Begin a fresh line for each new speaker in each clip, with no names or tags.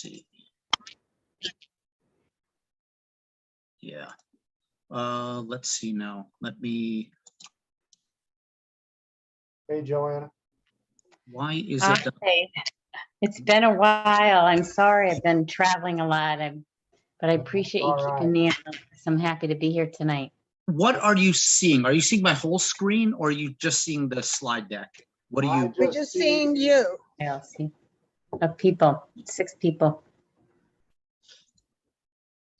see. Yeah. Let's see now. Let me.
Hey, Joanna.
Why is it?
Hi. It's been a while. I'm sorry. I've been traveling a lot. But I appreciate you
All
keeping me on. I'm happy to be here tonight.
What are you seeing? Are you seeing my whole screen, or are you just seeing the slide deck? What are you?
We're just seeing you.
I'll see. Of people, 6 people.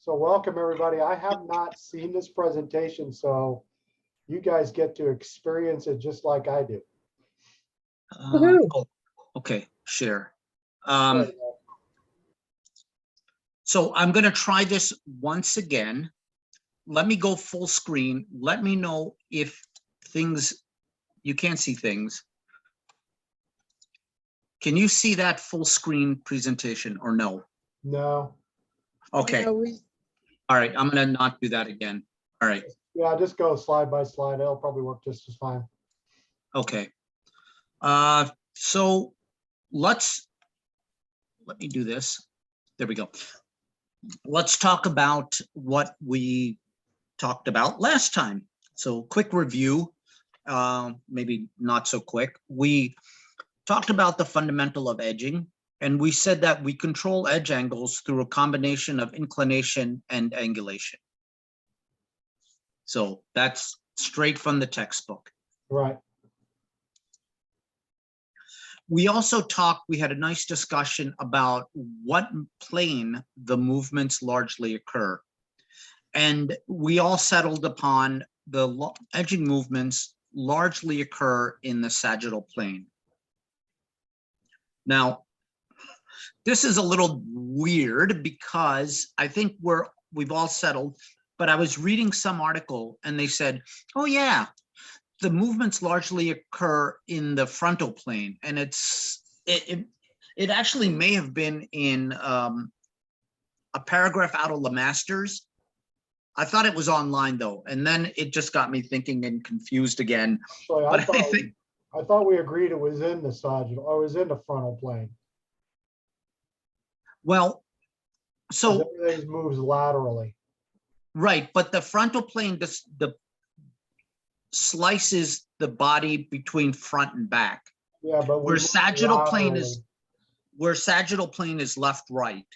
So welcome, everybody. I have not seen this presentation, so you guys get to experience it just like I do.
Oh, okay, share. So I'm going to try this once again. Let me go full screen. Let me know if you can't see things. Can you see that full screen presentation or no?
No.
Okay.
No,
All right. I'm going to not do that again. All right.
Yeah, just go slide by slide. It'll probably work just as fine.
Okay. So let me do this. There we go. Let's talk about what we talked about last time. So quick review, maybe not so quick. We talked about the fundamental of edging, and we said that we control edge angles through a combination of inclination and angulation. So that's straight from the textbook.
Right.
We also we had a nice discussion about what plane the movements largely occur. And we all settled upon the edging movements largely occur in the sagittal plane. Now, this is a little weird because I think we've all settled, but I was reading some article and they said, oh yeah, the movements largely occur in the frontal plane. And it actually may have been in a paragraph out of Lemaster's. I thought it was online though, and then it just got me thinking and confused again.
So
But
I thought we agreed it was in the sagittal, or it was in the frontal plane.
Well, so
everything moves laterally.
right, but the frontal plane slices the body between front and back.
Yeah, but
where sagittal plane is left right.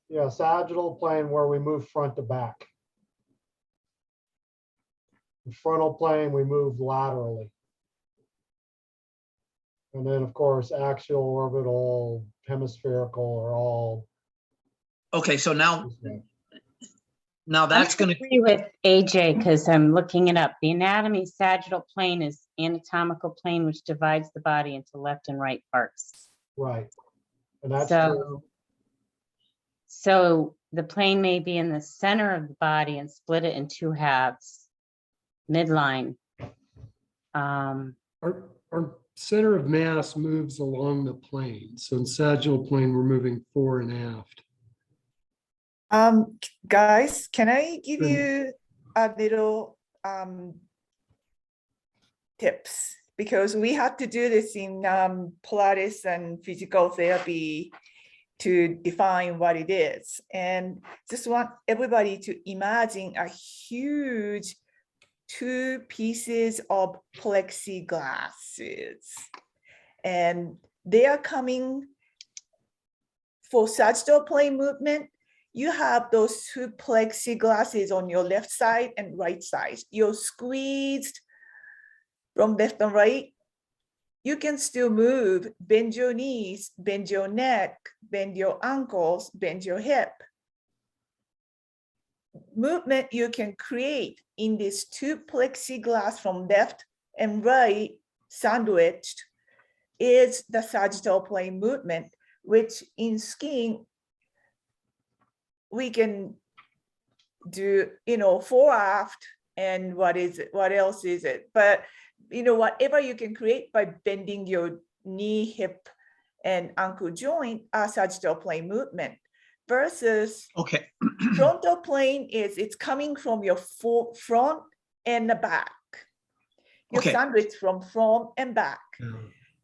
Yeah, sagittal plane where we move front to back. The frontal plane, we move laterally. And then, of course, axial, orbital, hemispherical are all.
Okay, so now that's going to
agree with AJ because I'm looking it up. The anatomy sagittal plane is anatomical plane which divides the body into left and right parts.
Right. And that's true.
So the plane may be in the center of the body and split it in 2 halves. Midline.
Our center of mass moves along the plane. So in sagittal plane, we're moving fore and aft.
Guys, can I give you a little tips? Because we had to do this in Pilates and physical therapy to define what it is. And just want everybody to imagine a huge 2 pieces of plexiglasses. And they are coming for sagittal plane movement. You have those 2 plexiglasses on your left side and right side. You're squeezed from left and right. You can still move, bend your knees, bend your neck, bend your ankles, bend your hip. Movement you can create in these 2 plexiglass from left and right sandwiched is the sagittal plane movement, which in skiing we can do, fore aft and what else is it? But whatever you can create by bending your knee, hip, and ankle joint are sagittal plane movement. Versus frontal plane it's coming from your front and the back. Your sandwich from front and back.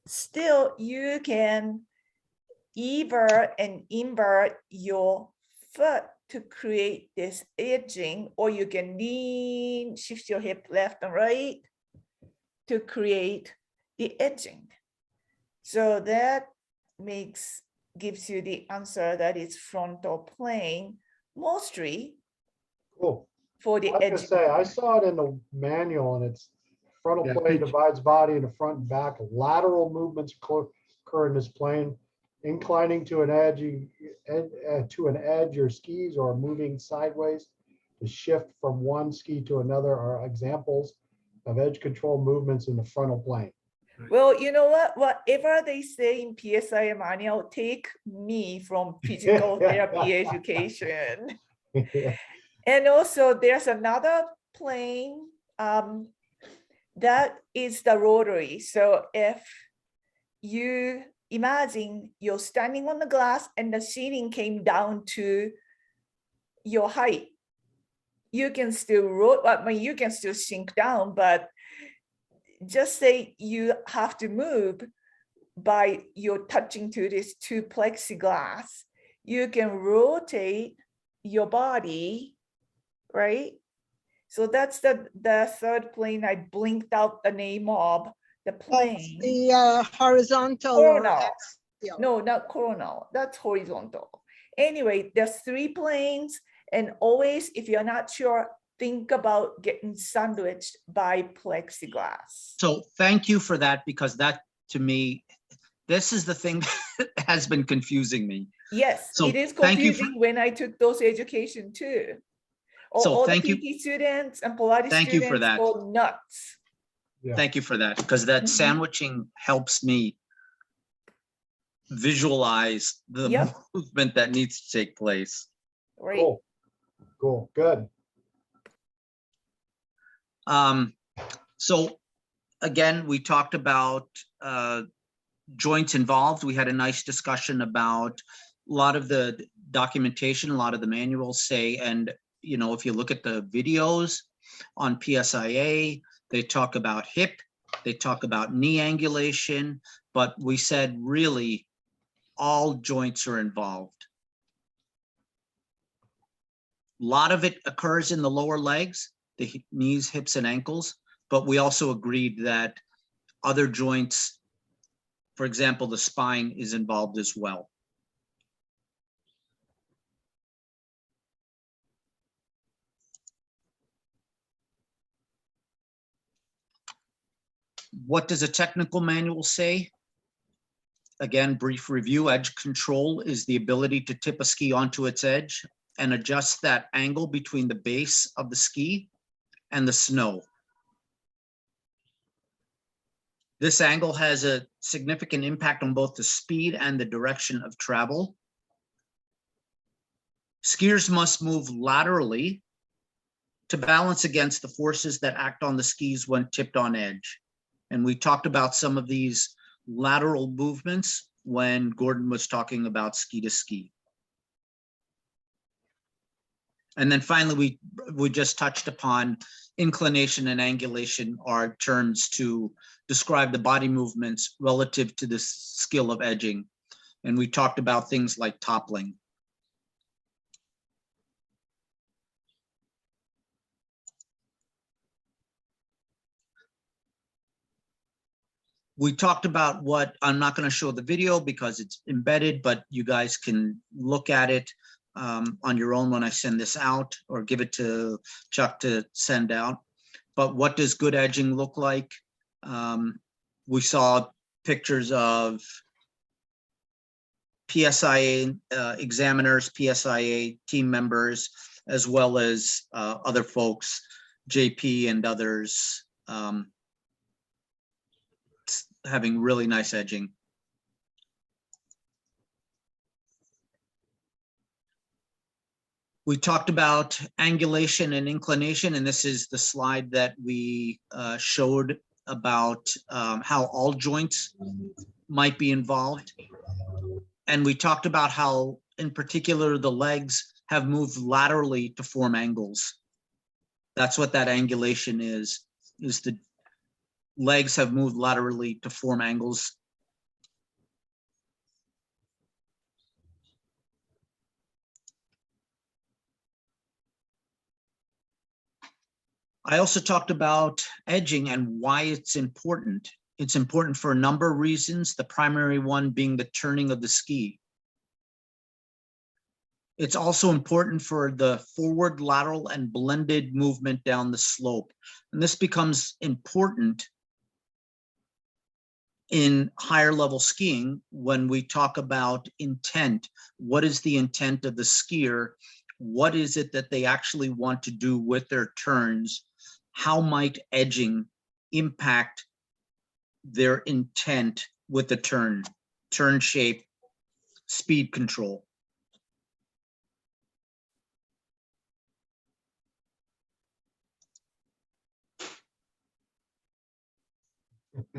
Still, you can evert and invert your foot to create this edging, or you can lean, shift your hip left and right to create the edging. So that gives you the answer that it's frontal plane, mostly
Cool.
for
I
the
was gonna
edge.
say, I saw it in the manual and it's frontal
Yeah,
plane
good.
divides body into front and back. Lateral movements occur in this plane. Inclining to an edge, your skis, or moving sideways to shift from one ski to another are examples of edge control movements in the frontal plane.
Well, you know what? Whatever they say in PSI manual, take me from physical therapy education. And also there's another plane that is the rotary. So if you imagine you're standing on the glass and the ceiling came down to your height, you can still you can still sink down, but just say you have to move by you're touching to this two plexiglass, you can rotate your body, right? So that's the third plane. I blinked out the name of the
That's
plane.
the horizontal or
Coronal.
axial.
No, not coronal. That's horizontal. Anyway, there's 3 planes, and always, if you're not sure, think about getting sandwiched by plexiglass.
So thank you for that, because that, to me, this is the thing that has been confusing me.
Yes,
So
it is
thank you for-
confusing when I took those education too.
So
All the
thank you.
PT students and Pilates
Thank you for
students
that.
go nuts.
Yeah.
Thank you for that, because that
Mhm.
sandwiching helps me visualize the
Yep.
movement that needs to take place.
Right.
Cool. Cool. Good.
So again, we talked about joints involved. We had a nice discussion about a lot of the documentation, a lot of the manuals say, and you know, if you look at the videos on PSIA, they talk about hip, they talk about knee angulation, but we said really all joints are involved. A lot of it occurs in the lower legs, the knees, hips, and ankles, but we also agreed that other joints, for example, the spine is involved as well. What does a technical manual say? Again, brief review. Edge control is the ability to tip a ski onto its edge and adjust that angle between the base of the ski and the snow. This angle has a significant impact on both the speed and the direction of travel. Skiers must move laterally to balance against the forces that act on the skis when tipped on edge. And we talked about some of these lateral movements when Gordon was talking about ski to ski. And then finally, we just touched upon inclination and angulation are terms to describe the body movements relative to the skill of edging. And we talked about things like toppling. We talked about what, I'm not going to show the video because it's embedded, but you guys can look at it on your own when I send this out, or give it to Chuck to send out. But what does good edging look like? We saw pictures of PSIA examiners, PSIA team members, as well as other folks, JP and others, having really nice edging. We talked about angulation and inclination, and this is the slide that we showed about how all joints might be involved. And we talked about how, in particular, the legs have moved laterally to form angles. That's what that angulation is the legs have moved laterally to form angles. I also talked about edging and why it's important. It's important for a number of reasons, the primary one being the turning of the ski. It's also important for the forward, lateral, and blended movement down the slope. And this becomes important in higher level skiing when we talk about intent. What is the intent of the skier? What is it that they actually want to do with their turns? How might edging impact their intent with the turn shape, speed control?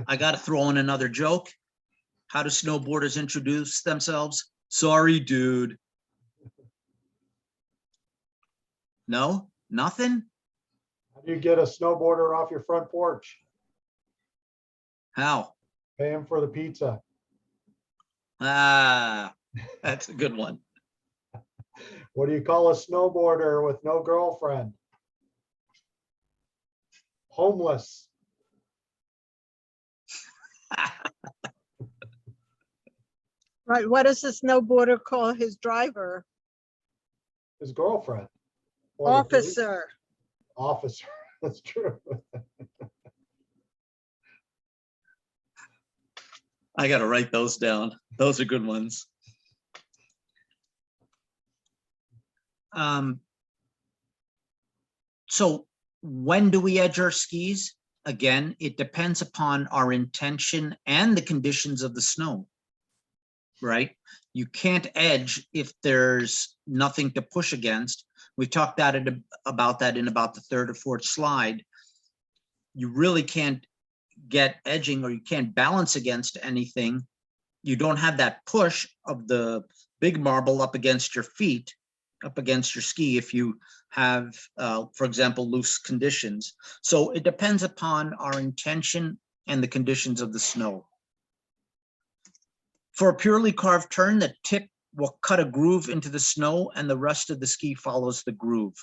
I got to throw in another joke. How do snowboarders introduce themselves? Sorry, dude. No, nothing?
How do you get a snowboarder off your front porch?
How?
Pay him for the pizza.
Ah, that's a good one.
What do you call a snowboarder with no girlfriend? Homeless.
Right, what does the snowboarder call his driver?
His girlfriend. Or the police
Officer.
officer. That's true.
I got to write those down. Those are good ones. So when do we edge our skis? Again, it depends upon our intention and the conditions of the snow, right? You can't edge if there's nothing to push against. We talked about that in about the third or fourth slide. You really can't get edging, or you can't balance against anything. You don't have that push of the big marble up against your feet, up against your ski if you have, for example, loose conditions. So it depends upon our intention and the conditions of the snow. For a purely carved turn, the tip will cut a groove into the snow and the rest of the ski follows the groove.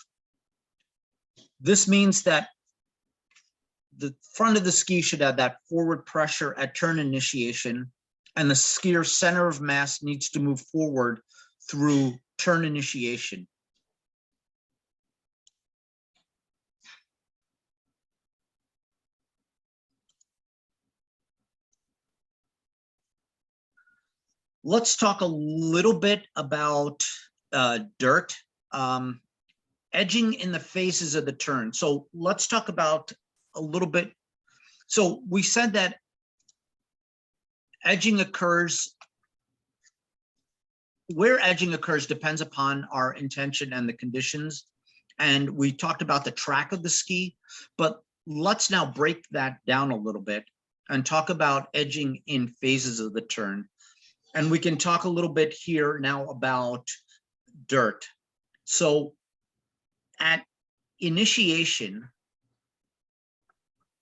This means that the front of the ski should have that forward pressure at turn initiation, and the skier's center of mass needs to move forward through turn initiation. Let's talk a little bit about dirt. Edging in the phases of the turn. So let's talk about a little bit. So we said that edging occurs, where edging occurs depends upon our intention and the conditions. And we talked about the track of the ski, but let's now break that down a little bit and talk about edging in phases of the turn. And we can talk a little bit here now about dirt. So at initiation,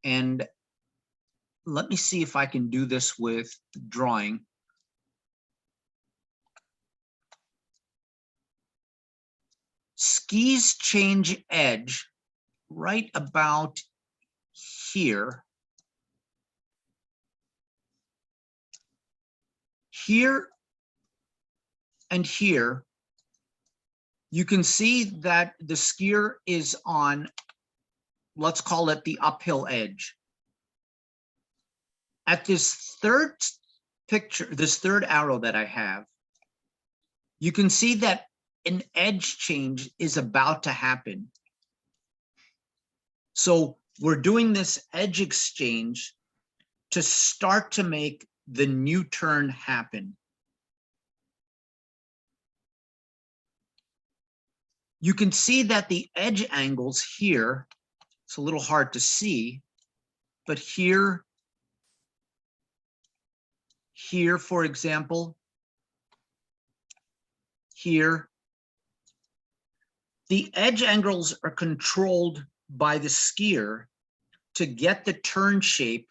and let me see if I can do this with drawing. Skis change edge right about here. Here and here, you can see that the skier is on, let's call it the uphill edge. At this third picture, this third arrow that I have, you can see that an edge change is about to happen. So we're doing this edge exchange to start to make the new turn happen. You can see that the edge angles here, it's a little hard to see, but here, for example, here, the edge angles are controlled by the skier to get the turn shape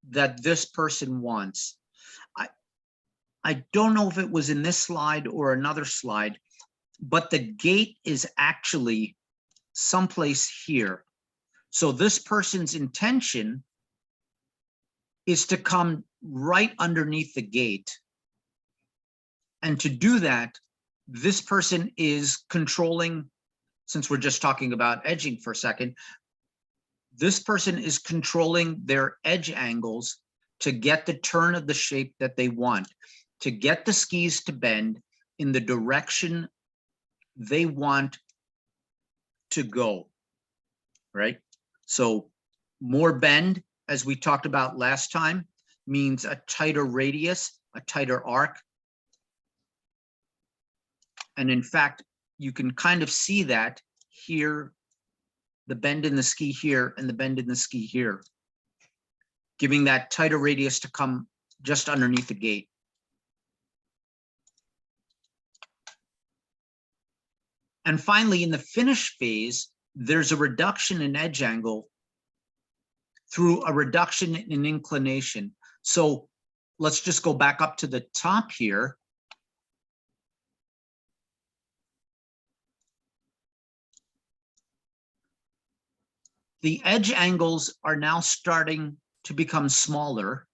that this person wants. I don't know if it was in this slide or another slide, but the gate is actually someplace here. So this person's intention is to come right underneath the gate. And to do that, this person is controlling, since we're just talking about edging for a second, this person is controlling their edge angles to get the turn of the shape that they want, to get the skis to bend in the direction they want to go, right? So more bend, as we talked about last time, means a tighter radius, a tighter arc. And in fact, you can kind of see that here, the bend in the ski here and the bend in the ski here, giving that tighter radius to come just underneath the gate. And finally, in the finish phase, there's a reduction in edge angle through a reduction in inclination. So let's just go back up to the top here. The edge angles are now starting to become smaller.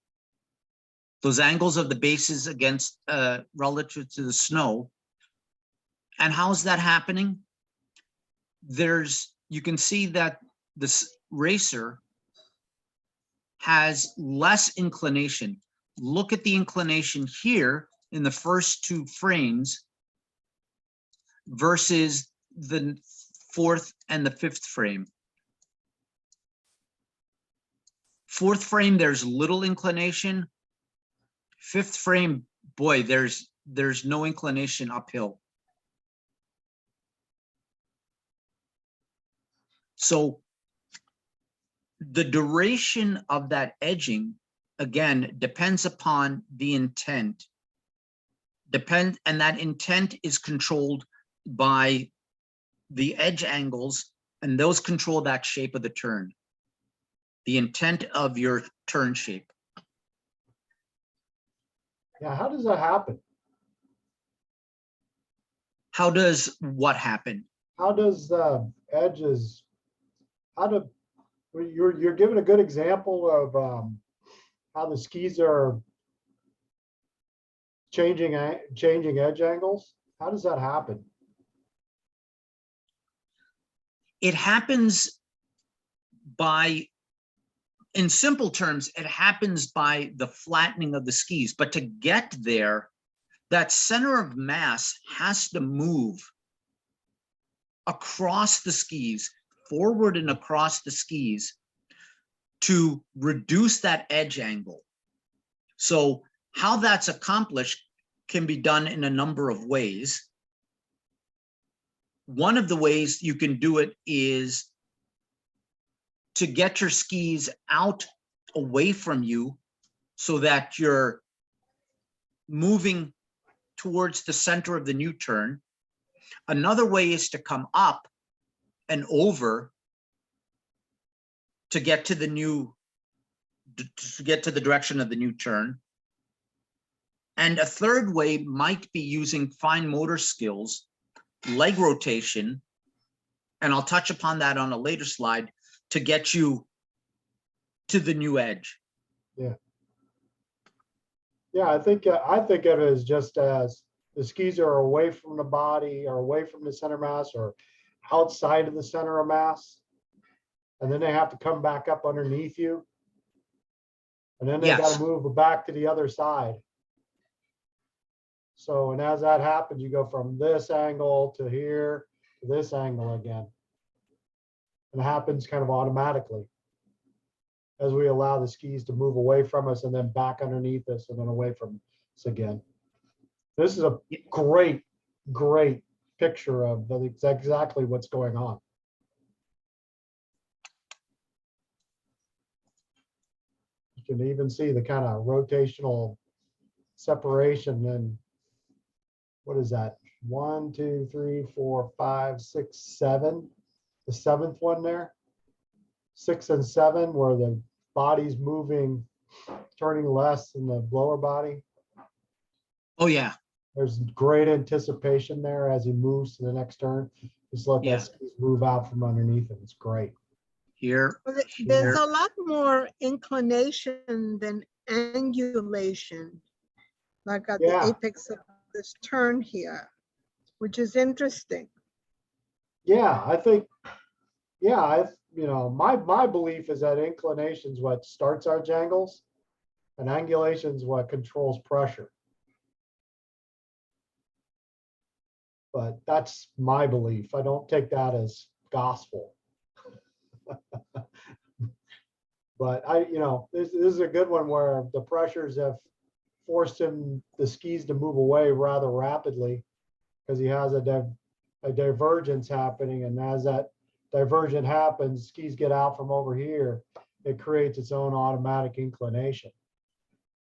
Those angles of the bases against relative to the snow. And how's that happening? You can see that this racer has less inclination. Look at the inclination here in the first two frames versus the fourth and the fifth frame. Fourth frame, there's little inclination. Fifth frame, boy, there's no inclination uphill. So the duration of that edging, again, depends upon the intent. And that intent is controlled by the edge angles, and those control that shape of the turn. The intent of your turn shape.
Yeah, how does that happen?
How does what happen?
How does the edges, you're giving a good example of how the skis are changing edge angles. How does that happen?
It happens by, in simple terms, it happens by the flattening of the skis. But to get there, that center of mass has to move across the skis, forward and across the skis, to reduce that edge angle. So how that's accomplished can be done in a number of ways. One of the ways you can do it is to get your skis out away from you so that you're moving towards the center of the new turn. Another way is to come up and over to get to the direction of the new turn. And a third way might be using fine motor skills, leg rotation, and I'll touch upon that on a later slide, to get you to the new edge.
Yeah. Yeah, I think of it as just as the skis are away from the body or away from the center mass or outside of the center of mass. And then they have to come back up underneath you. And then they got
Yes.
to move back to the other side. So, and as that happens, you go from this angle to here, to this angle again. And it happens kind of automatically as we allow the skis to move away from us and then back underneath us and then away from us again. This is a great, great picture of exactly what's going on. You can even see the kind of rotational separation. And what is that? 1, 2, 3, 4, 5, 6, 7. The seventh one there. 6 and 7, where the body's moving, turning less than the lower body.
Oh yeah.
There's great anticipation there as he moves to the next turn. Just let
Yeah.
that skis move out from underneath him. It's great.
here.
Well, there's a lot more inclination than angulation, like at the
Yeah.
apex of this turn here, which is interesting.
Yeah, I think, yeah, my belief is that inclination is what starts our jangles and angulation is what controls pressure. But that's my belief. I don't take that as gospel. But this is a good one where the pressures have forced the skis to move away rather rapidly because he has a divergence happening. And as that divergence happens, skis get out from over here. It creates its own automatic inclination.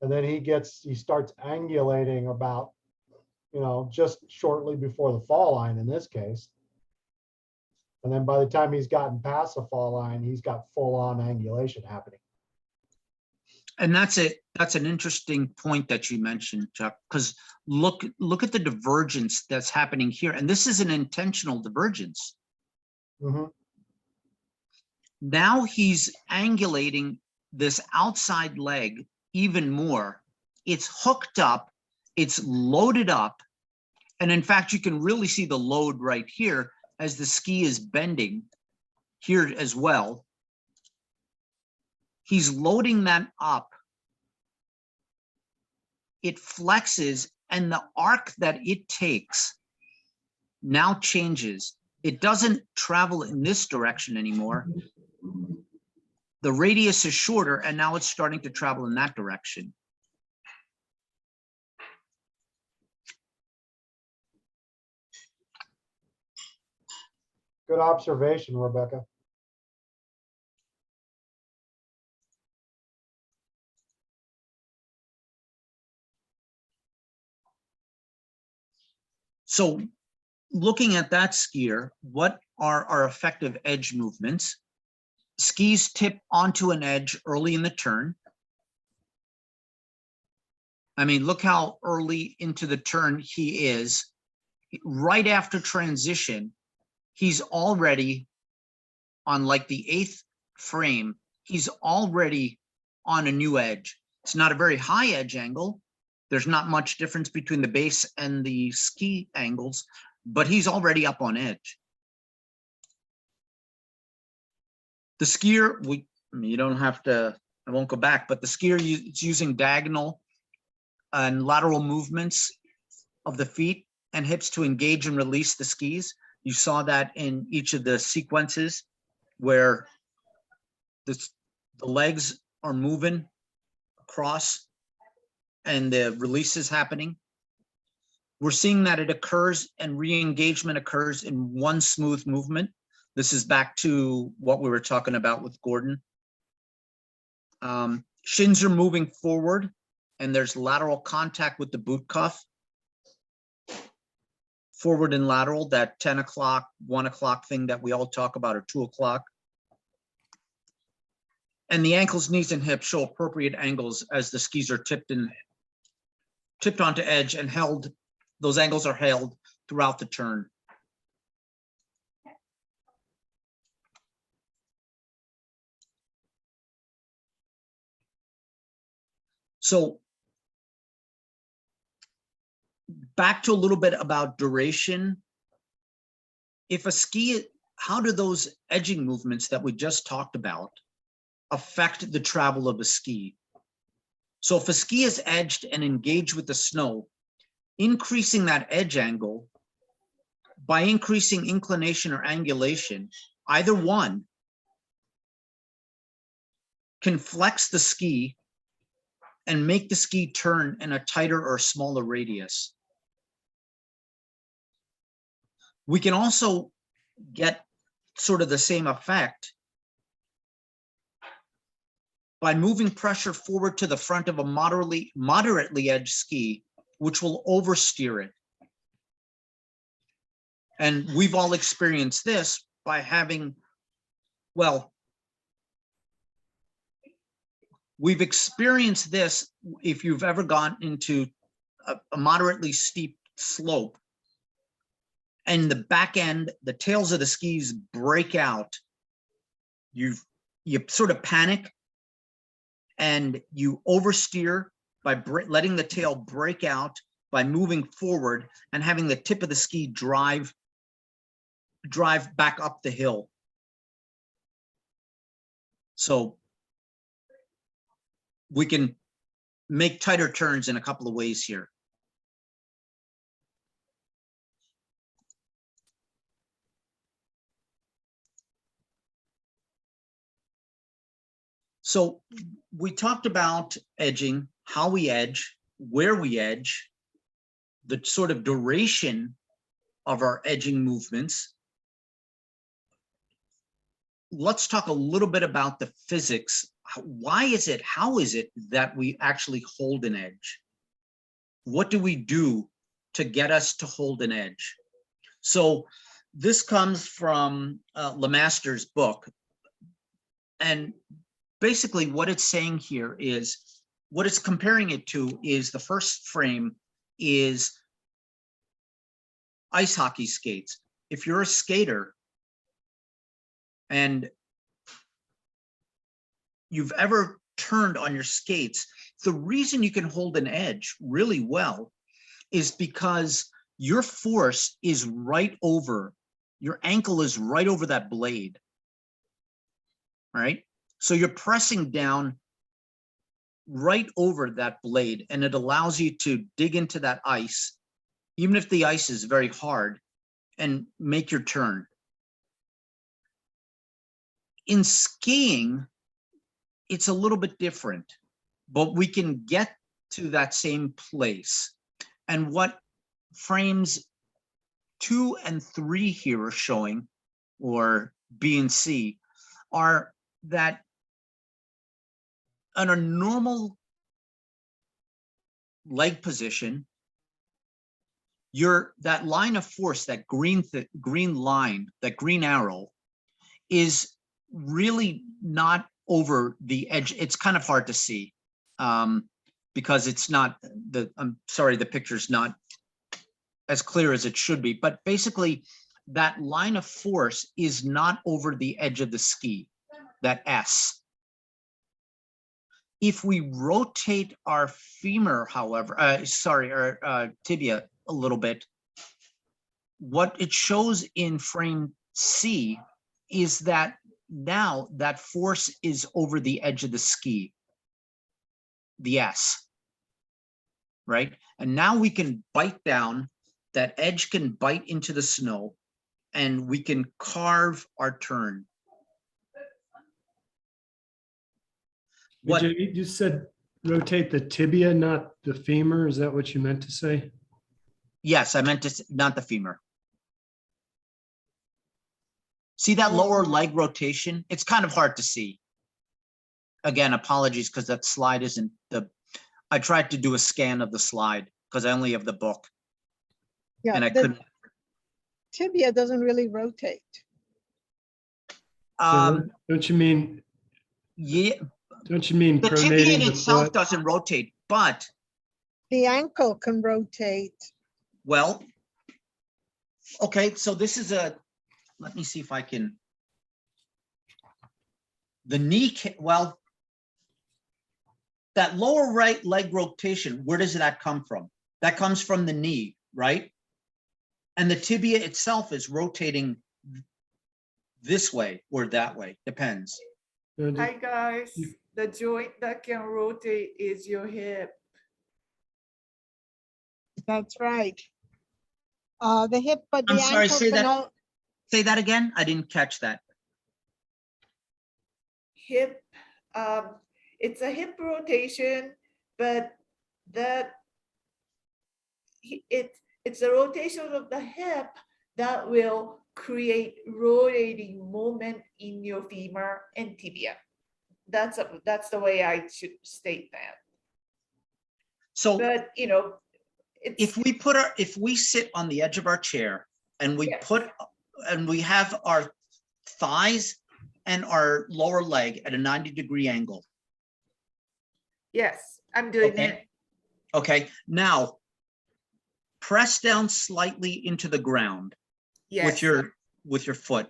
And then he starts angulating about, just shortly before the fall line in this case. And then by the time he's gotten past the fall line, he's got full on angulation happening.
And that's an interesting point that you mentioned, Chuck, because look at the divergence that's happening here. And this is an intentional divergence.
Mhm.
Now he's angulating this outside leg even more. It's hooked up, it's loaded up. And in fact, you can really see the load right here as the ski is bending here as well. He's loading that up. It flexes, and the arc that it takes now changes. It doesn't travel in this direction anymore. The radius is shorter, and now it's starting to travel in that direction.
Good observation, Rebecca.
So looking at that skier, what are our effective edge movements? Skis tip onto an edge early in the turn. I mean, look how early into the turn he is. Right after transition, he's already on like the 8th frame. He's already on a new edge. It's not a very high edge angle. There's not much difference between the base and the ski angles, but he's already up on edge. The skier, you don't have to, I won't go back, but the skier is using diagonal and lateral movements of the feet and hips to engage and release the skis. You saw that in each of the sequences where the legs are moving across and the release is happening. We're seeing that it occurs and re-engagement occurs in one smooth movement. This is back to what we were talking about with Gordon. Shins are moving forward and there's lateral contact with the boot cuff. Forward and lateral, that 10 o'clock, 1 o'clock thing that we all talk about, or 2 o'clock. And the ankles, knees, and hips show appropriate angles as the skis are tipped onto edge and held. Those angles are held throughout the turn. So back to a little bit about duration. If a ski, how do those edging movements that we just talked about affect the travel of a ski? So if a ski is edged and engaged with the snow, increasing that edge angle by increasing inclination or angulation, either one can flex the ski and make the ski turn in a tighter or smaller radius. We can also get sort of the same effect by moving pressure forward to the front of a moderately edged ski, which will oversteer it. And we've all experienced this by having, well, we've experienced this if you've ever gone into a moderately steep slope and the back end, the tails of the skis break out you sort of panic and you oversteer by letting the tail break out, by moving forward and having the tip of the ski drive back up the hill. So we can make tighter turns in a couple of ways here. So we talked about edging, how we edge, where we edge, the sort of duration of our edging movements. Let's talk a little bit about the physics. Why is it, how is it that we actually hold an edge? What do we do to get us to hold an edge? So this comes from Lemaster's book. And basically what it's saying here is, what it's comparing it to is the first frame is ice hockey skates. If you're a skater and you've ever turned on your skates, the reason you can hold an edge really well is because your force is right over, your ankle is right over that blade, right? So you're pressing down right over that blade, and it allows you to dig into that ice, even if the ice is very hard, and make your turn. In skiing, it's a little bit different, but we can get to that same place. And what frames 2 and 3 here are showing, or B and C, are that on a normal leg position, that line of force, that green line, that green arrow, is really not over the edge. It's kind of hard to see because it's not I'm sorry, the picture's not as clear as it should be, but basically that line of force is not over the edge of the ski, that S. If we rotate our femur, however, our tibia a little bit, what it shows in frame C is that now that force is over the edge of the ski, the S, right? And now we can bite down, that edge can bite into the snow, and we can carve our turn. What,
You just said rotate the tibia, not the femur. Is that what you meant to say?
yes, I meant to, not the femur. See that lower leg rotation? It's kind of hard to see. Again, apologies, because that slide isn't I tried to do a scan of the slide because I only have the book
Yeah,
and I
the
couldn't.
tibia doesn't really rotate.
Don't you mean
Yeah,
the
the tibia
pronating
in
the
itself
foot?
doesn't rotate, but,
The ankle can rotate.
well, okay, so this is let me see if I can. The knee, well, that lower right leg rotation, where does that come from? That comes from the knee, right? And the tibia itself is rotating this way or that way, depends.
Hi, guys. The joint that can rotate is your hip.
That's right. The hip, but the
I'm sorry,
ankle
say
can
that. Say that again. I didn't catch that.
Hip, it's a hip rotation, but it's a rotation of the hip that will create rotating moment in your femur and tibia. That's the way I should state that.
So
But you know,
if we sit on the edge of our chair and we
Yes.
and we have our thighs and our lower leg at a 90-degree angle.
yes, I'm doing
Okay.
it.
Okay, now press down slightly into the ground
Yes.
with your foot.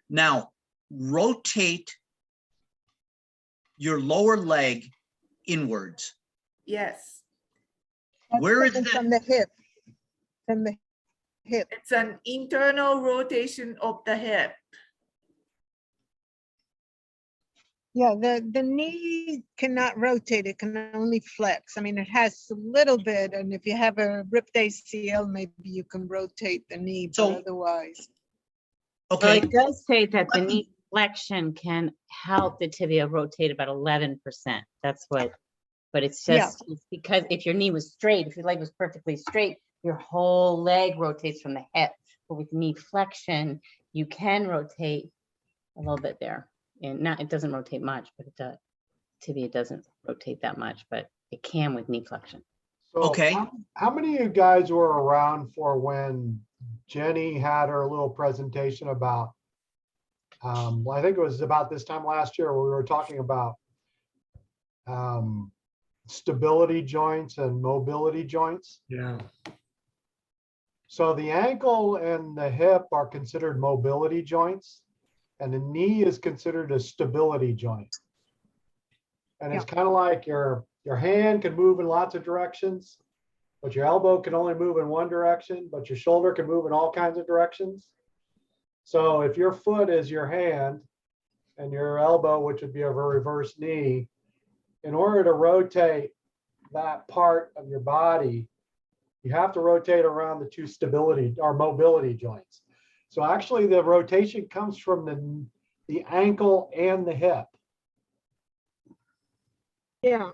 Now rotate your lower leg inwards.
Yes,
That's
Where is
coming
the-
from the hip. From the hip.
it's an internal rotation of the hip.
Yeah, the knee cannot rotate. It can only flex. I mean, it has a little bit, and if you have a ripped ACL, maybe you can rotate the knee, but
So-
otherwise.
Well,
Okay,
it does say that the
Let me-
knee flexion can help the tibia rotate about 11%. That's what, but it's
Yeah.
just, it's because if your knee was straight, if your leg was perfectly straight, your whole leg rotates from the hip. But with knee flexion, you can rotate a little bit there. And not, it doesn't rotate much, but it does. Tibia doesn't rotate that much, but it can with knee flexion.
So
Okay.
how many of you guys were around for when Jenny had her little presentation about, I think it was about this time last year where we were talking about stability joints and mobility joints.
Yeah.
So the ankle and the hip are considered mobility joints, and the knee is considered a stability joint. And it's kind of like your hand can move in lots of directions, but your elbow can only move in one direction, but your shoulder can move in all kinds of directions. So if your foot is your hand and your elbow, which would be a reverse knee, in order to rotate that part of your body, you have to rotate around the two stability or mobility joints. So actually the rotation comes from the ankle and the hip.
Yeah,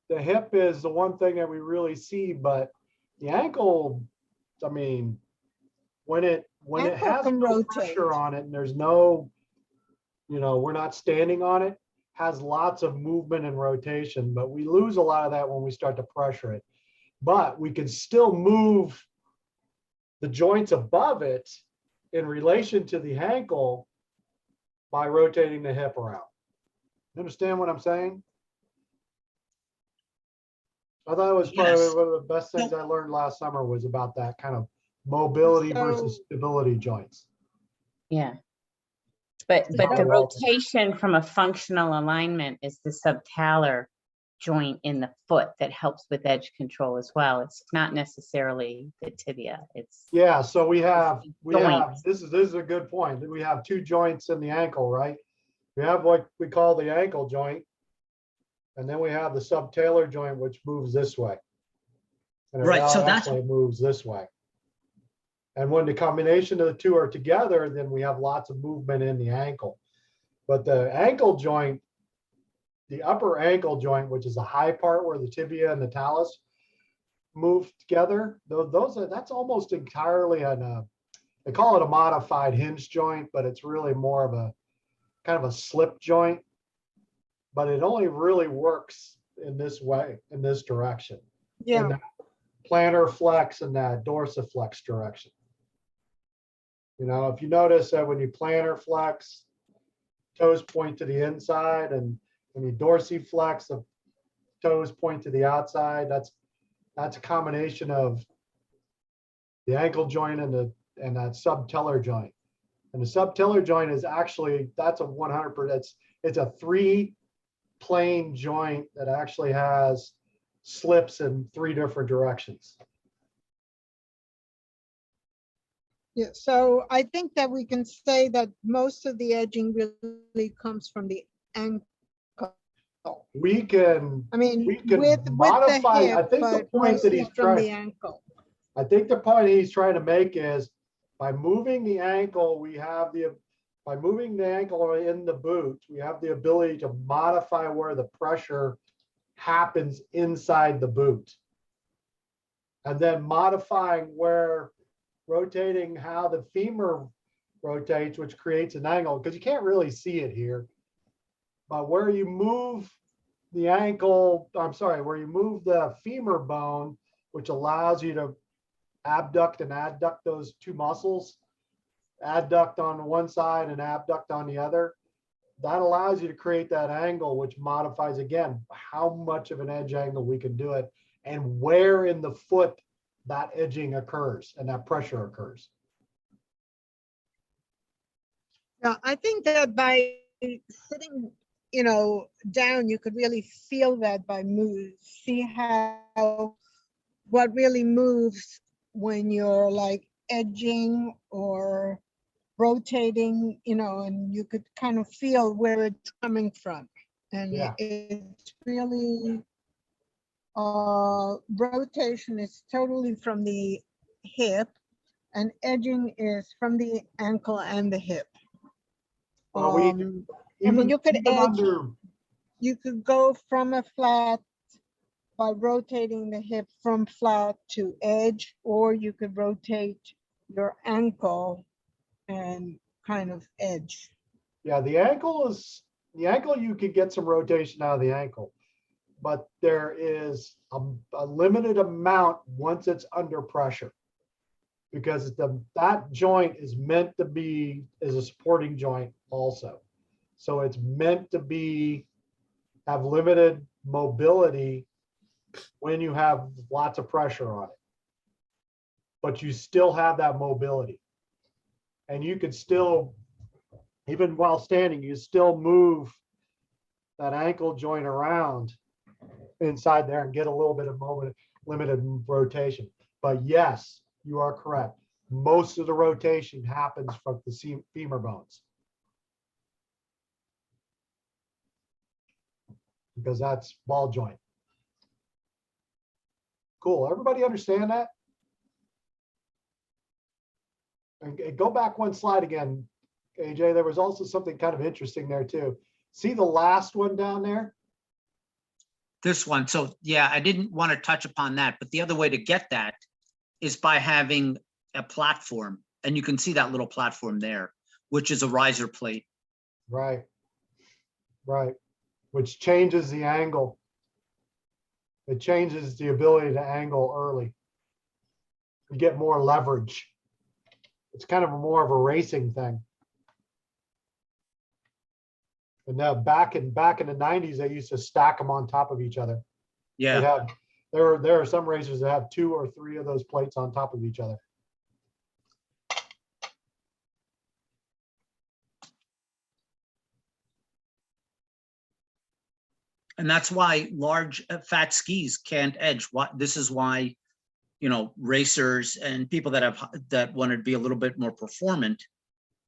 The hip is the one thing that we really see, but the ankle, I mean, when it
Ankle
has
can
no
rotate.
pressure on it and there's no, we're not standing on it, has lots of movement and rotation, but we lose a lot of that when we start to pressure it. But we can still move the joints above it in relation to the ankle by rotating the hip around. You understand what I'm saying? I thought it was probably
Yes.
one of the best things I learned last summer was about that kind of mobility versus
So-
stability joints.
Yeah. But the
Very well.
rotation from a functional alignment is the subtalar joint in the foot that helps with edge control as well. It's not necessarily the tibia. It's
Yeah, so we have,
Joints.
this is a good point. We have two joints in the ankle, right? We have what we call the ankle joint. And then we have the subtalar joint, which moves this way. And it
Right, so that's-
actually moves this way. And when the combination of the two are together, then we have lots of movement in the ankle. But the ankle joint, the upper ankle joint, which is the high part where the tibia and the talus move together, that's almost entirely they call it a modified hinge joint, but it's really more of a kind of a slip joint. But it only really works in this way, in this direction.
yeah,
In that plantar flex and that dorsiflex direction. If you notice that when you plantar flex, toes point to the inside, and when you dorsiflex, the toes point to the outside. That's a combination of the ankle joint and that subtalar joint. And the subtalar joint is actually, that's a 100%, it's a 3-plane joint that actually has slips in 3 different directions.
yeah. So I think that we can say that most of the edging really comes from the ankle.
We can
I mean,
We can
with the
modify- I
hip,
think the
but
point that
mostly
he's
from
trying-
the ankle.
I think the point he's trying to make is by moving the ankle, by moving the ankle in the boot, we have the ability to modify where the pressure happens inside the boot. And then modifying rotating how the femur rotates, which creates an angle, because you can't really see it here. But where you move the ankle, where you move the femur bone, which allows you to abduct and adduct those two muscles, adduct on one side and abduct on the other. That allows you to create that angle, which modifies again how much of an edge angle we can do it and where in the foot that edging occurs and that pressure occurs.
Yeah, I think that by sitting you know, down, you could really feel that by move. See how what really moves when you're like edging or rotating, you know, and you could kind of feel where it's coming from. And
Yeah.
it's really, rotation is totally from the hip, and edging is from the ankle and the hip.
Well, we
I mean,
even,
you could
even
edge,
under,
you could go from a flat by rotating the hip from flat to edge, or you could rotate your ankle and kind of edge.
yeah, the ankle you could get some rotation out of the ankle, but there is a limited amount once it's under pressure. Because that joint is meant to be, is a supporting joint also. So it's meant to be, have limited mobility when you have lots of pressure on it. But you still have that mobility. And you could still, even while standing, you still move that ankle joint around inside there and get a little bit of limited rotation. But yes, you are correct. Most of the rotation happens from the femur bones. Because that's ball joint. Cool. Everybody understand that? And go back one slide again, AJ. There was also something kind of interesting there too. See the last one down there?
This one. So yeah, I didn't want to touch upon that, but the other way to get that is by having a platform. And you can see that little platform there, which is a riser plate.
Right. Right. Which changes the angle. It changes the ability to angle early. You get more leverage. It's kind of more of a racing thing. And now back in the 90s, they used to stack them on top of each other. They'd
Yeah.
have, there are some racers that have 2 or 3 of those plates on top of each other.
And that's why large fat skis can't edge. What this is why, you know, racers and people that want to be a little bit more performant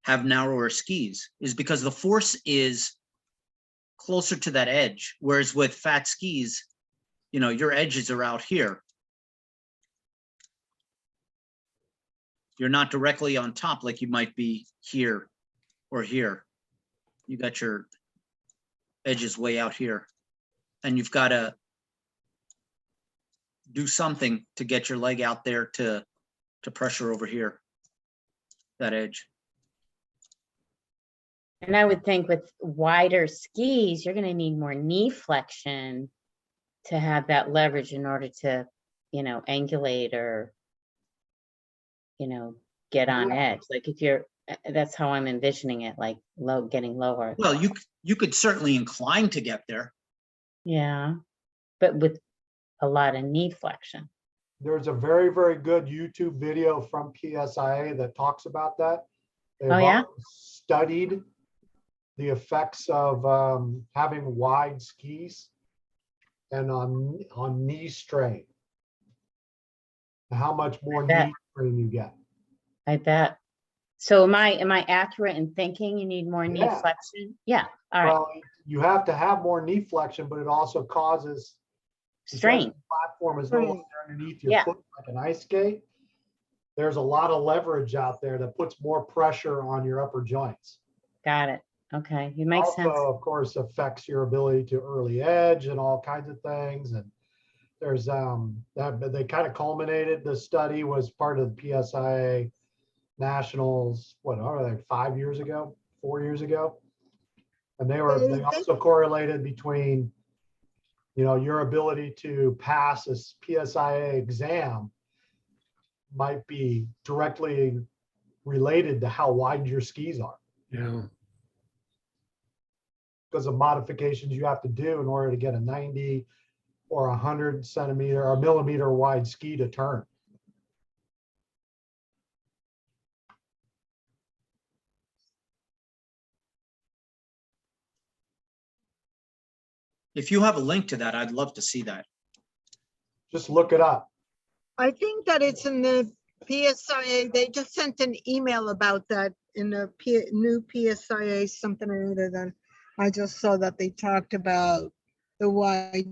have narrower skis, is because the force is closer to that edge. Whereas with fat skis, you know, your edges are out here. You're not directly on top like you might be here or here. You got your edges way out here. And you've got to do something to get your leg out there to pressure over here, that edge.
And I would think with wider skis, you're going to need more knee flexion to have that leverage in order to, you know, angulate or, you know, get on edge. Like if you're, that's how I'm envisioning it, like getting lower.
Well, you could certainly incline to get there.
Yeah, but with a lot of knee flexion.
There's a very, very good YouTube video from PSIA that talks about that. They've
Oh, yeah?
studied the effects of having wide skis and on knee strain. How much more
bet.
knee strain you get.
I bet. So am I accurate in thinking you need more knee
Yeah.
flexion? Yeah, all right.
Well, you have to have more knee flexion, but it also causes because
Strain.
the platform is no
Strain.
longer underneath your
Yeah.
foot like an ice skate. There's a lot of leverage out there that puts more pressure on your upper joints.
Got it. Okay, you make
Also,
sense.
of course, affects your ability to early edge and all kinds of things. And there's that they kind of culminated. The study was part of the PSIA nationals. What are they? 5 years ago, 4 years ago, and they also correlated between, you know, your ability to pass a PSIA exam might be directly related to how wide your skis are,
Yeah.
because of modifications you have to do in order to get a 90 or 100 centimeter or millimeter wide ski to turn.
If you have a link to that, I'd love to see that.
Just look it up.
I think that it's in the PSIA. They just sent an email about that in the new PSIA something or other. Than I just saw that they talked about the wide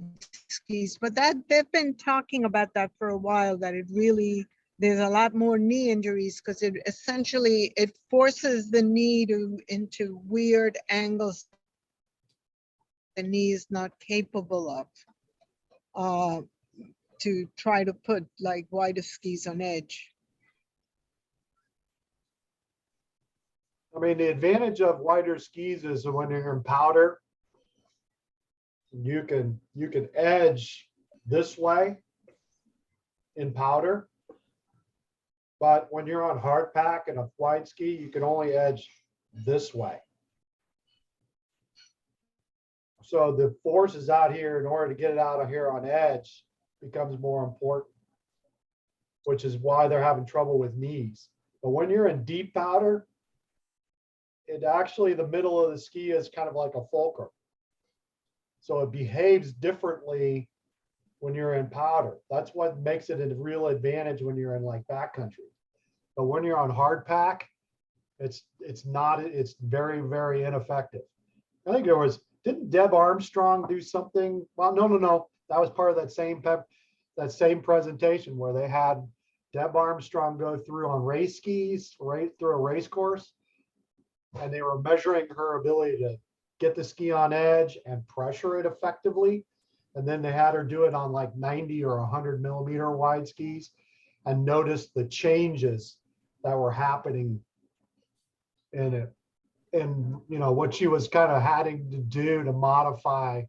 skis, but that they've been talking about that for a while. That it really there's a lot more knee injuries because it essentially it forces the knee into weird angles the knee is not capable of. To try to put like wider skis on edge.
I mean, the advantage of wider skis is when you're in powder, you can edge this way in powder. But when you're on hard pack and a wide ski, you can only edge this way. So the force is out here in order to get it out of here on edge becomes more important, which is why they're having trouble with knees. But when you're in deep powder, it actually, the middle of the ski is kind of like a fulcrum. So it behaves differently when you're in powder. That's what makes it a real advantage when you're in like backcountry. But when you're on hard pack, it's very, very ineffective. I think there was, didn't Deb Armstrong do something? Well, no. That was part of that same presentation where they had Deb Armstrong go through on race skis, right through a race course. And they were measuring her ability to get the ski on edge and pressure it effectively. And then they had her do it on like 90 or 100 millimeter wide skis and notice the changes that were happening in it. And, you know, what she was kind of having to do to modify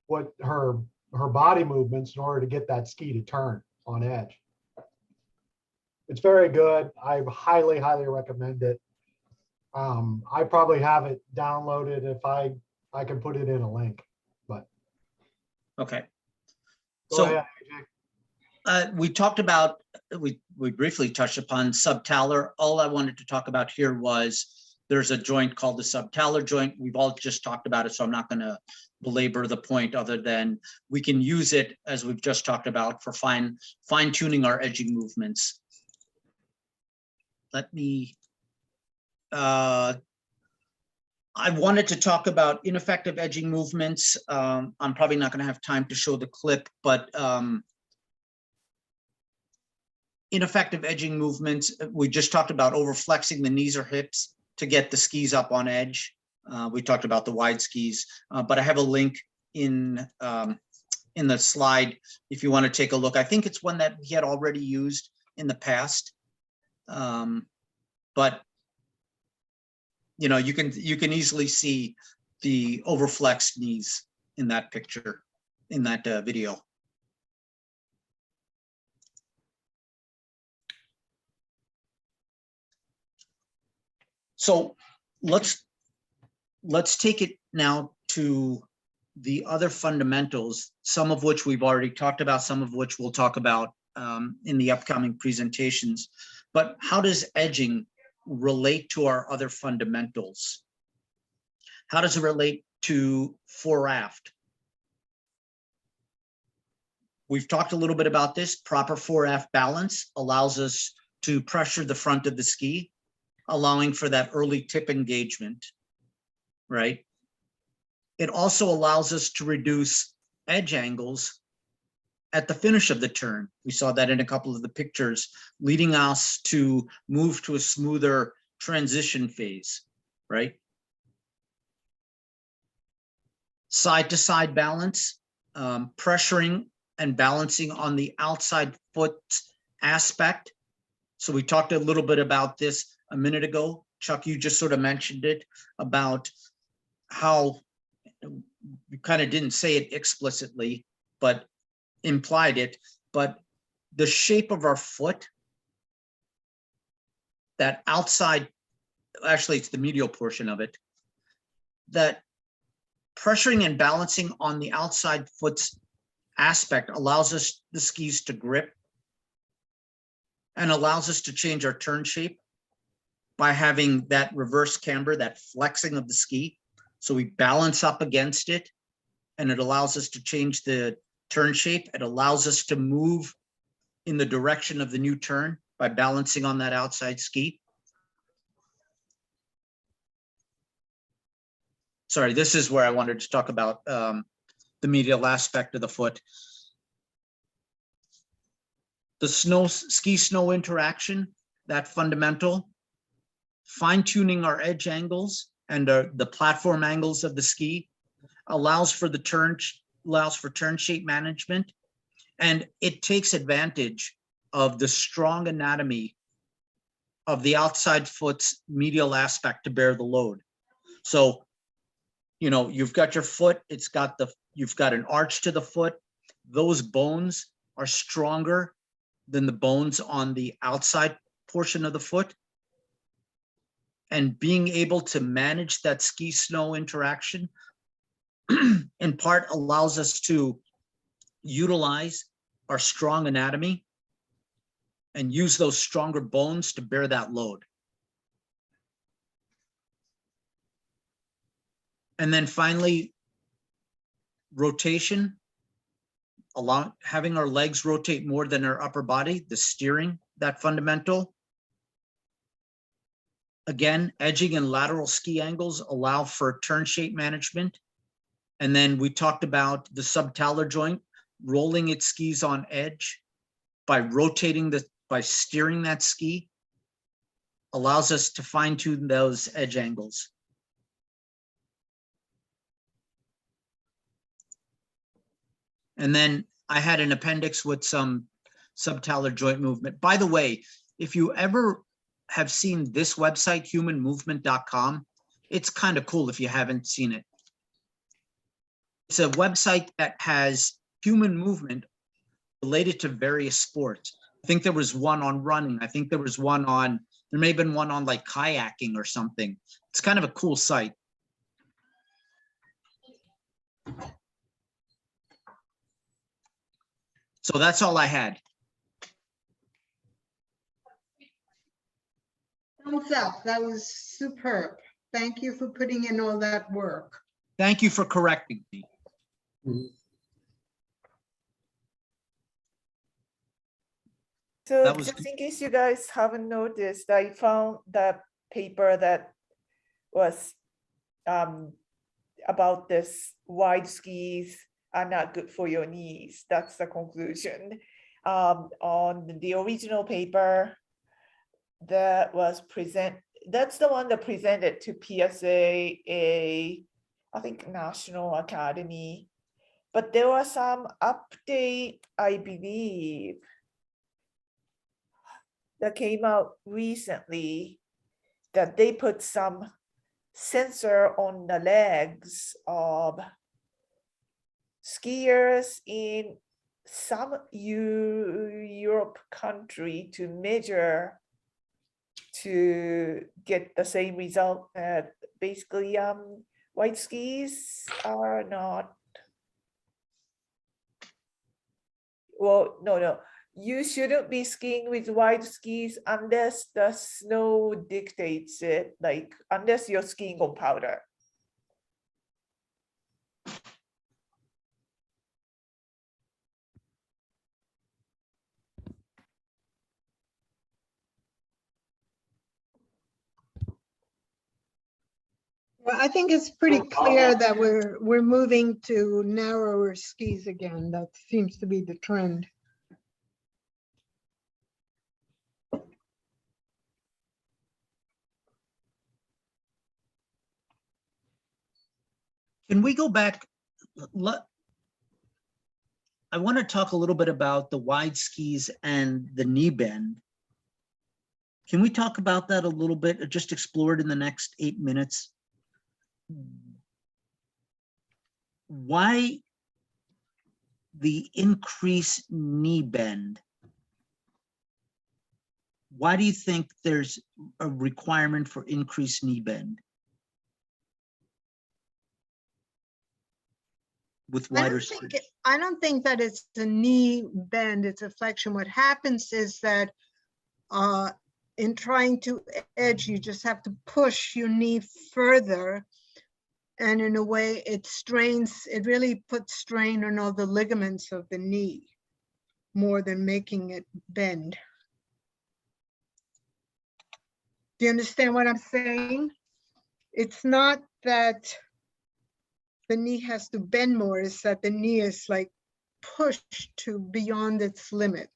what her body movements in order to get that ski to turn on edge. It's very good. I highly, highly recommend it. I probably have it downloaded if I can put it in a link, but.
Okay.
Go
So
ahead, AJ.
we talked about, we briefly touched upon subtalar. All I wanted to talk about here was there's a joint called the subtalar joint. We've all just talked about it, so I'm not going to belabor the point other than we can use it, as we've just talked about, for fine-tuning our edging movements. Let me, I wanted to talk about ineffective edging movements. I'm probably not going to have time to show the clip, but ineffective edging movements, we just talked about overflexing the knees or hips to get the skis up on edge. We talked about the wide skis, but I have a link in the slide if you want to take a look. I think it's one that we had already used in the past, but you know, you can easily see the overflexed knees in that picture, in that video. So let's take it now to the other fundamentals, some of which we've already talked about, some of which we'll talk about in the upcoming presentations. But how does edging relate to our other fundamentals? How does it relate to fore-aft? We've talked a little bit about this. Proper fore-aft balance allows us to pressure the front of the ski, allowing for that early tip engagement, right? It also allows us to reduce edge angles at the finish of the turn. We saw that in a couple of the pictures, leading us to move to a smoother transition phase, right? Side to side balance, pressuring and balancing on the outside foot aspect. So we talked a little bit about this a minute ago. Chuck, you just sort of mentioned it about how you kind of didn't say it explicitly, but implied it, but the shape of our foot, that outside, actually it's the medial portion of it, that pressuring and balancing on the outside foot's aspect allows us, the skis, to grip and allows us to change our turn shape by having that reverse camber, that flexing of the ski. So we balance up against it and it allows us to change the turn shape. It allows us to move in the direction of the new turn by balancing on that outside ski. Sorry, this is where I wanted to talk about the medial aspect of the foot. The ski-snow interaction, that fundamental, fine-tuning our edge angles and the platform angles of the ski allows for turn shape management, and it takes advantage of the strong anatomy of the outside foot's medial aspect to bear the load. So, you know, you've got your foot, you've got an arch to the foot. Those bones are stronger than the bones on the outside portion of the foot. And being able to manage that ski-snow interaction in part allows us to utilize our strong anatomy and use those stronger bones to bear that load. And then finally, rotation, having our legs rotate more than our upper body, the steering, that fundamental. Again, edging and lateral ski angles allow for turn shape management. And then we talked about the subtalar joint, rolling its skis on edge by by steering that ski, allows us to fine tune those edge angles. And then I had an appendix with some subtalar joint movement. By the way, if you ever have seen this website, humanmovement.com, it's kind of cool if you haven't seen it. It's a website that has human movement related to various sports. I think there was one on running. I think there may have been one on like kayaking or something. It's kind of a cool site. So that's all I had.
Thumbs up. That was superb. Thank you for putting in all that work.
Thank you for correcting me.
So
That was
just
good.
in case you guys haven't noticed, I found the paper that was about this wide skis are not good for your knees. That's the conclusion. On the original paper that was that's the one that presented to PSA, I think National Academy. But there was some update, I believe, that came out recently that they put some sensor on the legs of skiers in some Europe country to measure to get the same result. Basically, white skis are not. Well, no. You shouldn't be skiing with wide skis unless the snow dictates it, like unless you're skiing on powder.
Well, I think it's pretty clear that we're moving to narrower skis again. That seems to be the trend.
Can we go back? I want to talk a little bit about the wide skis and the knee bend. Can we talk about that a little bit, or just explore it in the next 8 minutes? Why the increased knee bend? Why do you think there's a requirement for increased knee bend with wider skis?
I don't think that it's a knee bend, it's a flexion. What happens is that in trying to edge, you just have to push your knee further And in a way, it really puts strain on all the ligaments of the knee more than making it bend. Do you understand what I'm saying? It's not that the knee has to bend more, it's that the knee is like pushed to beyond its limit.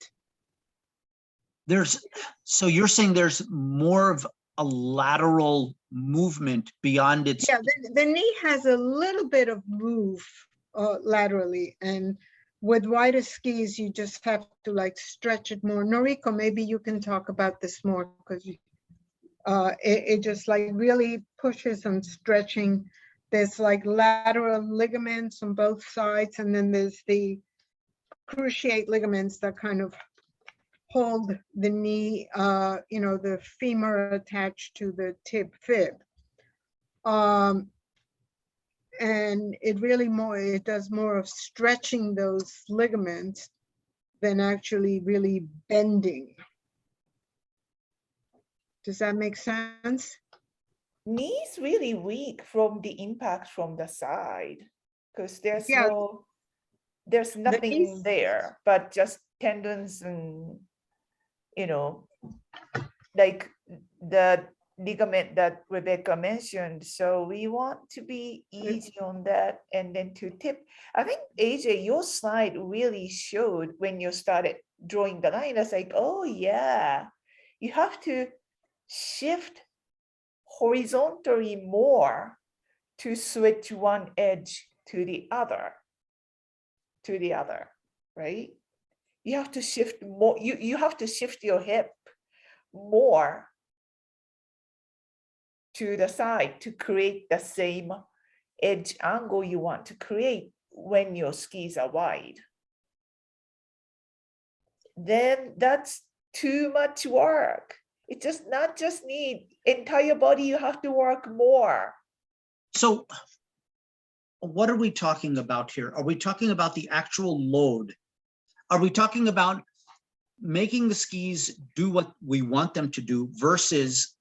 So you're saying there's more of a lateral movement beyond its,
Yeah, the knee has a little bit of move laterally, and with wider skis, you just have to like stretch it more. Noriko, maybe you can talk about this more because it just like really pushes on stretching. There's like lateral ligaments on both sides, and then there's the cruciate ligaments that kind of hold the knee, the femur attached to the tib fib. And it does more of stretching those ligaments than actually really bending. Does that make sense?
Knee is really weak from the impact from the side because there's
Yeah.
there's nothing
knees-
there but just tendons and like the ligament that Rebecca mentioned. So we want to be easy on that and then to tip. I think AJ, your slide really showed when you started drawing the line. It's like, oh yeah, you have to shift horizontally more to switch one edge to the other, right? You have to shift more, you have to shift your hip more to the side to create the same edge angle you want to create when your skis are wide. Then that's too much work. It just not just need entire body, you have to work more.
so what are we talking about here? Are we talking about the actual load? Are we talking about making the skis do what we want them to do versus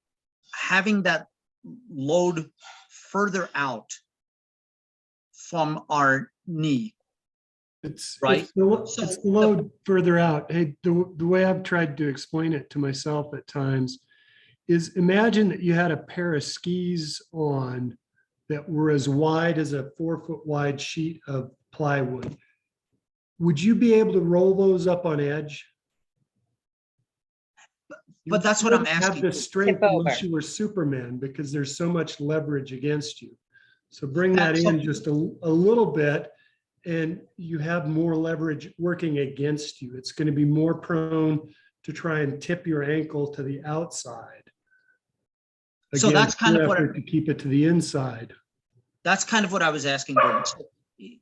having that load further out from our knee?
It's
Right.
it's the
So
it's the load further out. Hey, the way I've tried to explain it to myself at times is imagine that you had a pair of skis on that were as wide as a 4-foot wide sheet of plywood. Would you be able to roll those up on edge?
But that's what I'm
Have
asking.
the strength
Tip
unless
over.
you were Superman, because there's so much leverage against you. So bring that
That's
in just a little bit, and you have more leverage working against you. It's going to be more prone to try and tip your ankle to the outside.
So
Again,
that's kind of
your
what
effort to keep it to the inside.
That's kind of what I was asking. Gordon. So,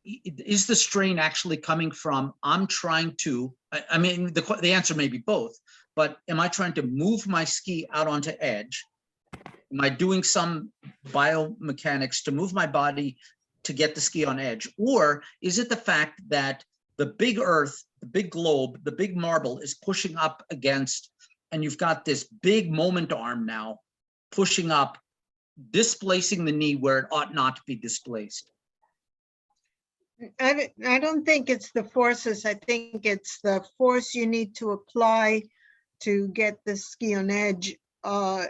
is the strain actually coming from, I'm trying to, I mean, the answer may be both, but am I trying to move my ski out onto edge? Am I doing some biomechanics to move my body to get the ski on edge? Or is it the fact that the big earth, the big globe, the big marble is pushing up against, and you've got this big moment arm now pushing up, displacing the knee where it ought not to be displaced?
I don't think it's the forces. I think it's the force you need to apply to get the ski on edge.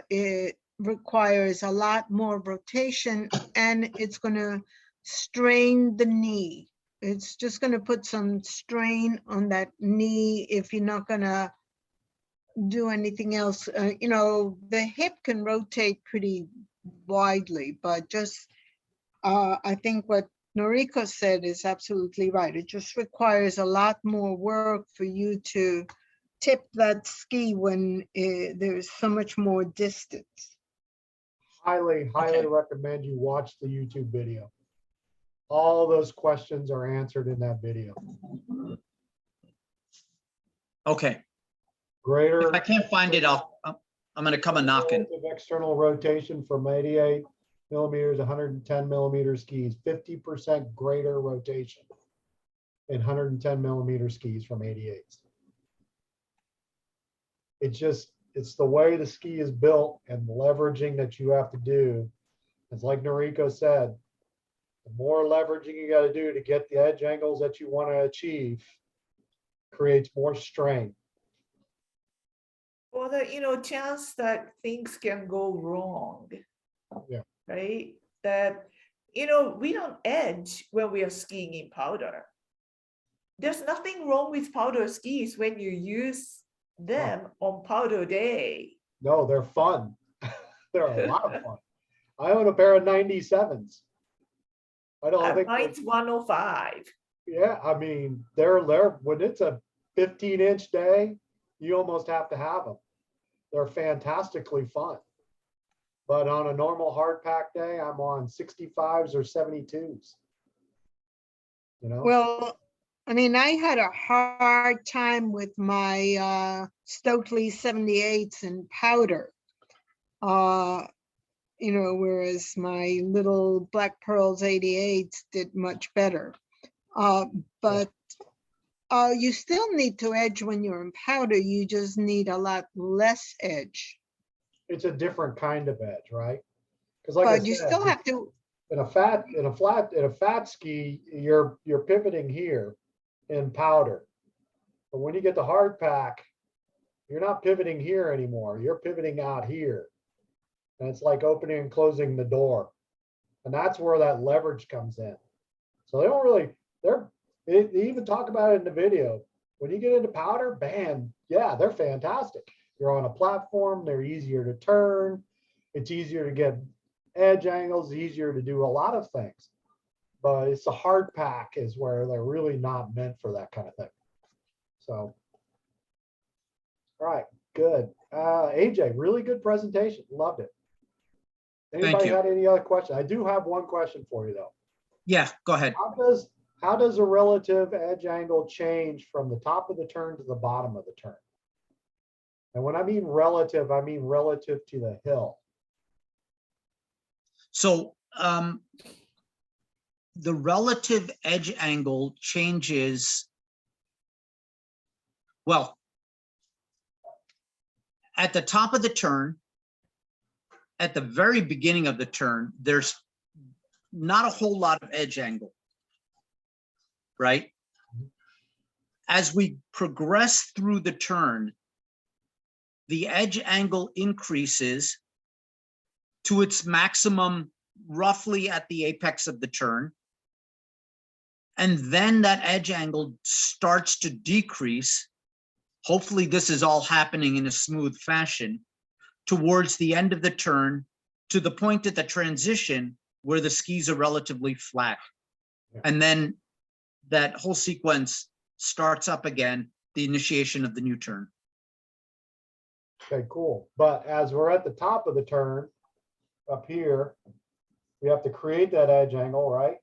It requires a lot more rotation, and it's going to strain the knee. It's just going to put some strain on that knee if you're not going to do anything else. The hip can rotate pretty widely, but just I think what Noriko said is absolutely right. It just requires a lot more work for you to tip that ski when there's so much more distance.
Highly
Okay.
recommend you watch the YouTube video. All those questions are answered in that video.
Okay,
Greater.
if I can't find it, I'm going to come a knocking.
Of external rotation from 88 millimeters, 110 millimeter skis, 50% greater rotation in 110 millimeter skis from 88. It's the way the ski is built and the leveraging that you have to do. It's like Noriko said, The more leveraging you got to do to get the edge angles that you want to achieve creates more strain.
Well, the chance that things can go wrong.
Yeah.
Right? That, we don't edge when we are skiing in powder. There's nothing wrong with powder skis when you use them on powder day.
No, they're fun. They're a lot of fun. I own a pair of 97s. I think,
Mine's 105.
yeah, I mean, they're when it's a 15-inch day, you almost have to have them. They're fantastically fun. But on a normal hard pack day, I'm on 65s or 72s. You know?
Well, I mean, I had a hard time with my Stokely 78s in powder. Whereas my little Black Pearls 88s did much better. But you still need to edge when you're in powder. You just need a lot less edge.
It's a different kind of edge, right? Because like I
But you
said,
still have to,
in a fat ski, you're pivoting here in powder. But when you get the hard pack, you're not pivoting here anymore. You're pivoting out here. And it's like opening and closing the door. And that's where that leverage comes in. So they don't really, they even talk about it in the video. When you get into powder, bam, yeah, they're fantastic. You're on a platform, they're easier to turn. It's easier to get edge angles, easier to do a lot of things. But it's a hard pack is where they're really not meant for that kind of thing. So, all right, good. AJ, really good presentation. Loved it. Anybody
you.
had any other questions? I do have one question for you though.
Yeah, go ahead.
How does a relative edge angle change from the top of the turn to the bottom of the turn? And when I mean relative to the hill.
So the relative edge angle changes, well, at the top of the turn, at the very beginning of the turn, there's not a whole lot of edge angle, right? As we progress through the turn, the edge angle increases to its maximum roughly at the apex of the turn. And then that edge angle starts to decrease. Hopefully this is all happening in a smooth fashion towards the end of the turn to the point at the transition where the skis are relatively flat.
Yeah.
And then that whole sequence starts up again, the initiation of the new turn.
Okay, cool. But as we're at the top of the turn up here, we have to create that edge angle, right?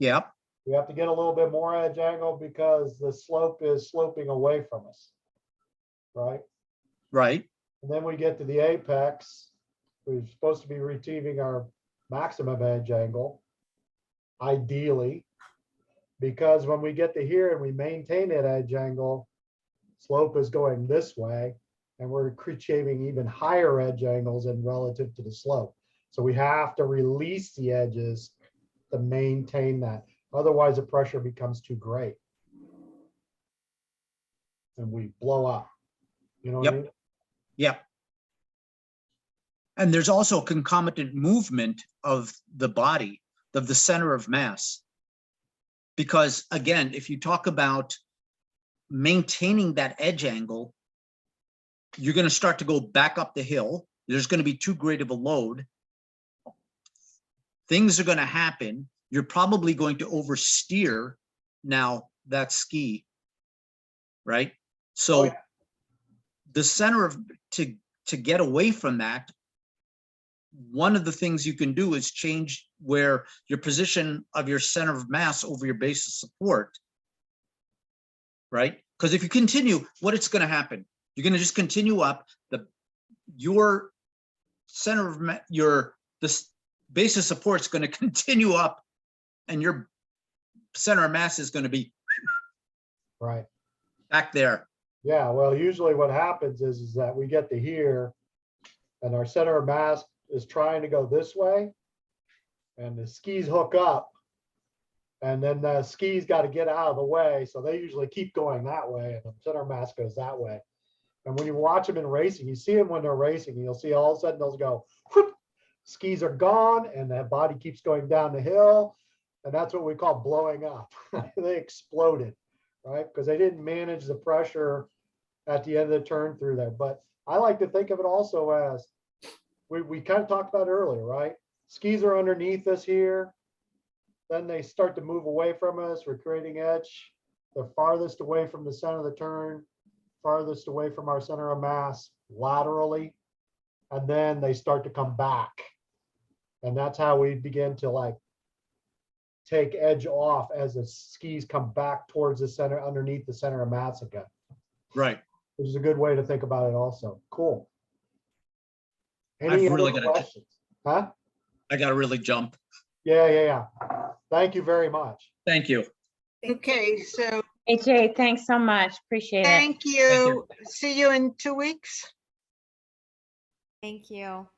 Yep,
We have to get a little bit more edge angle because the slope is sloping away from us, right?
right.
And then we get to the apex. We're supposed to be retrieving our maximum edge angle, ideally, because when we get to here and we maintain that edge angle, slope is going this way, and we're achieving even higher edge angles in relative to the slope. So we have to release the edges to maintain that. Otherwise, the pressure becomes too great. And we blow up. You know what I mean?
Yep. And there's also concomitant movement of the body, of the center of mass. Because again, if you talk about maintaining that edge angle, you're going to start to go back up the hill. There's going to be too great of a load. Things are going to happen. You're probably going to oversteer now that ski, right? So
Oh, yeah.
the center of, to get away from that, one of the things you can do is change where your position of your center of mass over your base of support, right? Because if you continue, what it's going to happen? You're going to just continue up. Your center of the base of support is going to continue up, and your center of mass is going to be
Right.
back there.
Yeah, well, usually what happens is that we get to here and our center of mass is trying to go this way. and the skis hook up. And then the skis got to get out of the way. So they usually keep going that way and the center mass goes that way. And when you watch them in racing, you see them when they're racing, you'll see all of a sudden they'll go, whoop, skis are gone and the body keeps going down the hill. And that's what we call blowing up. They exploded, right? Because they didn't manage the pressure at the end of the turn through there. But I like to think of it also as, we kind of talked about earlier, right? Skis are underneath us here. Then they start to move away from us. We're creating edge. They're farthest away from the center of the turn, farthest away from our center of mass laterally. And then they start to come back. And that's how we begin to like take edge off as the skis come back towards the center, underneath the center of mass again,
Right.
which is a good way to think about it also. Cool.
I've
Any
really
other
gotta-
questions? Huh?
I gotta really jump.
Yeah. Thank you very much.
Thank you.
Okay, so
AJ, thanks so much. Appreciate it.
thank you. See you in 2 weeks.
Thank you.